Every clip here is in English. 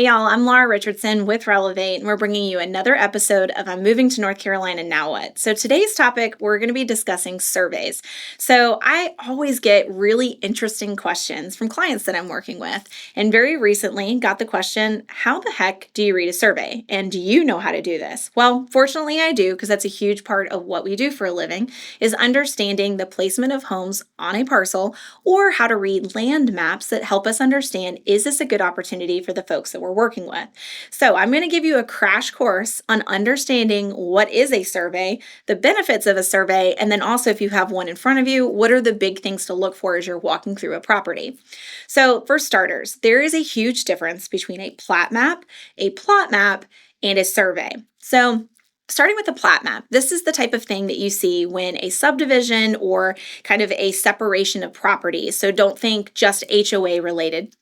Hey y'all, I'm Laura Richardson with Relevate, and we're bringing you another episode of I'm Moving to North Carolina Now What? So today's topic, we're going to be discussing surveys. So I always get really interesting questions from clients that I'm working with, and very recently got the question, how the heck do you read a survey? And do you know how to do this? Well, fortunately I do, because that's a huge part of what we do for a living, is understanding the placement of homes on a parcel or how to read land maps that help us understand, is this a good opportunity for the folks that we're working with. So I'm going to give you a crash course on understanding what is a survey, the benefits of a survey, and then also if you have one in front of you, what are the big things to look for as you're walking through a property. So for starters, there is a huge difference between a plat map, a plot map, and a survey. So starting with the plat map, this is the type of thing that you see when a subdivision or kind of a separation of properties. So don't think just HOA related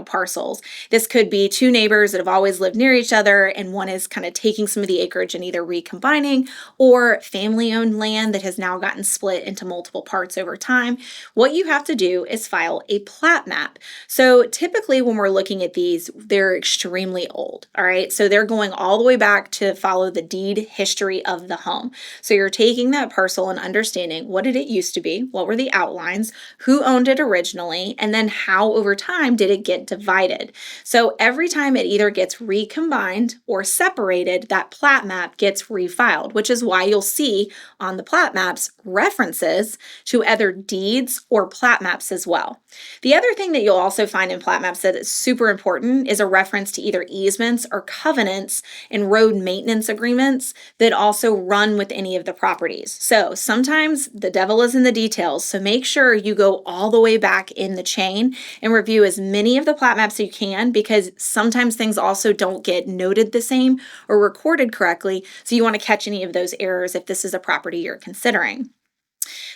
parcels. This could be two neighbors that have always lived near each other, and one is kind of taking some of the acreage and either recombining, or family-owned land that has now gotten split into multiple parts over time. What you have to do is file a plat map. So typically when we're looking at these, they're extremely old, all right? So they're going all the way back to follow the deed history of the home. So you're taking that parcel and understanding, what did it used to be? What were the outlines? Who owned it originally? And then how over time did it get divided? So every time it either gets recombined or separated, that plat map gets refiled, which is why you'll see on the plat maps references to other deeds or plat maps as well. The other thing that you'll also find in plat maps that is super important is a reference to either easements or covenants and road maintenance agreements that also run with any of the properties. So sometimes the devil is in the details, so make sure you go all the way back in the chain and review as many of the plat maps you can, because sometimes things also don't get noted the same or recorded correctly, so you want to catch any of those errors if this is a property you're considering.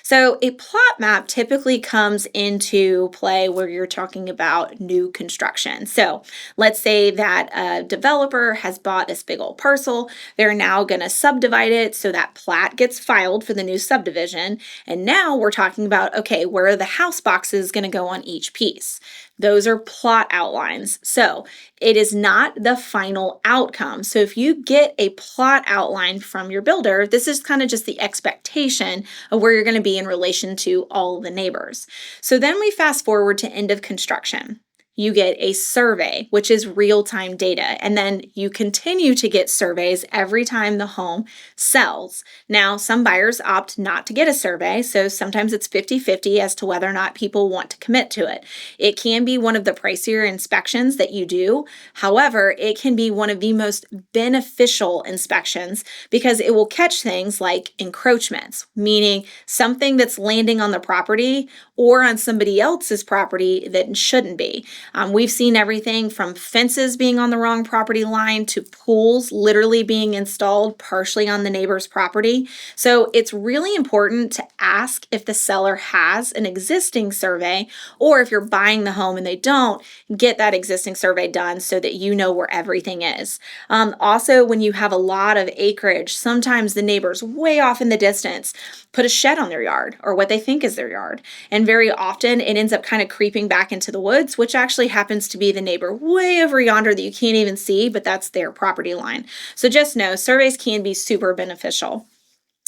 So a plot map typically comes into play where you're talking about new construction. So let's say that a developer has bought this big old parcel. They're now going to subdivide it, so that plat gets filed for the new subdivision. And now we're talking about, okay, where are the house boxes going to go on each piece? Those are plot outlines. So it is not the final outcome. So if you get a plot outline from your builder, this is kind of just the expectation of where you're going to be in relation to all the neighbors. So then we fast forward to end of construction. You get a survey, which is real-time data, and then you continue to get surveys every time the home sells. Now, some buyers opt not to get a survey, so sometimes it's 50-50 as to whether or not people want to commit to it. It can be one of the pricier inspections that you do. However, it can be one of the most beneficial inspections because it will catch things like encroachments, meaning something that's landing on the property or on somebody else's property that shouldn't be. We've seen everything from fences being on the wrong property line to pools literally being installed partially on the neighbor's property. So it's really important to ask if the seller has an existing survey, or if you're buying the home and they don't, get that existing survey done so that you know where everything is. Also, when you have a lot of acreage, sometimes the neighbors way off in the distance put a shed on their yard or what they think is their yard. And very often it ends up kind of creeping back into the woods, which actually happens to be the neighbor way over yonder that you can't even see, but that's their property line. So just know surveys can be super beneficial.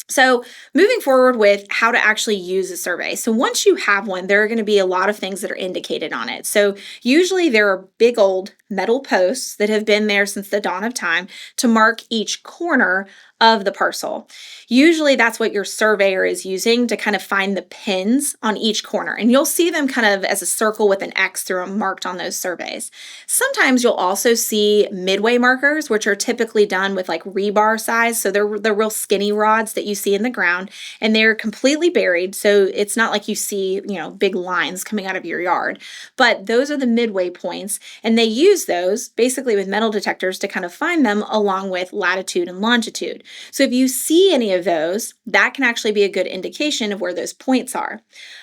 So moving forward with how to actually use a survey. So once you have one, there are going to be a lot of things that are indicated on it. So usually there are big old metal posts that have been there since the dawn of time to mark each corner of the parcel. Usually that's what your surveyor is using to kind of find the pins on each corner. And you'll see them kind of as a circle with an X through them marked on those surveys. Sometimes you'll also see midway markers, which are typically done with like rebar size. So they're real skinny rods that you see in the ground, and they're completely buried. So it's not like you see, big lines coming out of your yard, but those are the midway points. And they use those basically with metal detectors to kind of find them along with latitude and longitude. So if you see any of those, that can actually be a good indication of where those points are.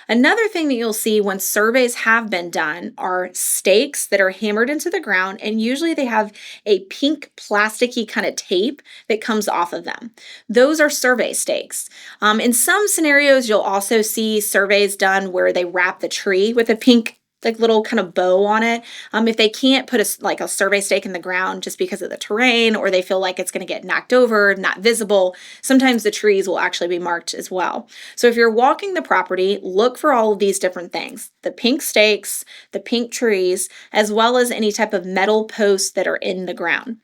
Another thing that you'll see when surveys have been done are stakes that are hammered into the ground, and usually they have a pink plasticky kind of tape that comes off of them. Those are survey stakes. In some scenarios, you'll also see surveys done where they wrap the tree with a pink like little kind of bow on it. If they can't put like a survey stake in the ground just because of the terrain, or they feel like it's going to get knocked over, not visible, sometimes the trees will actually be marked as well. So if you're walking the property, look for all of these different things: the pink stakes, the pink trees, as well as any type of metal posts that are in the ground.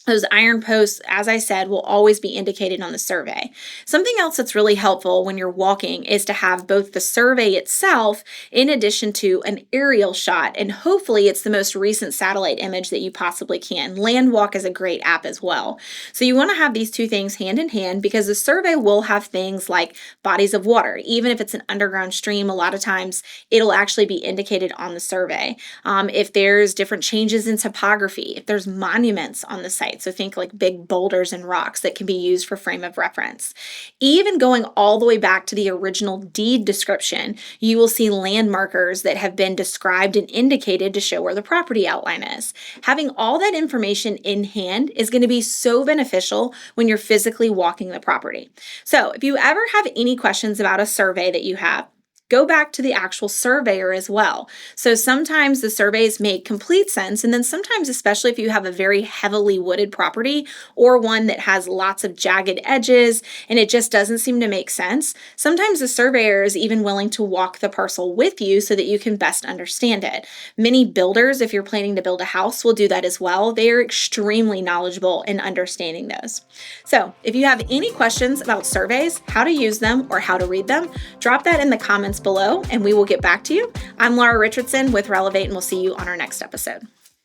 Those iron posts, as I said, will always be indicated on the survey. Something else that's really helpful when you're walking is to have both the survey itself in addition to an aerial shot, and hopefully it's the most recent satellite image that you possibly can. Landwalk is a great app as well. So you want to have these two things hand in hand, because the survey will have things like bodies of water. Even if it's an underground stream, a lot of times it'll actually be indicated on the survey. If there's different changes in topography, if there's monuments on the site, so think like big boulders and rocks that can be used for frame of reference. Even going all the way back to the original deed description, you will see land markers that have been described and indicated to show where the property outline is. Having all that information in hand is going to be so beneficial when you're physically walking the property. So if you ever have any questions about a survey that you have, go back to the actual surveyor as well. So sometimes the surveys make complete sense, and then sometimes, especially if you have a very heavily wooded property or one that has lots of jagged edges and it just doesn't seem to make sense, sometimes the surveyor is even willing to walk the parcel with you so that you can best understand it. Many builders, if you're planning to build a house, will do that as well. They are extremely knowledgeable in understanding those. So if you have any questions about surveys, how to use them, or how to read them, drop that in the comments below and we will get back to you. I'm Laura Richardson with Relevate, and we'll see you on our next episode.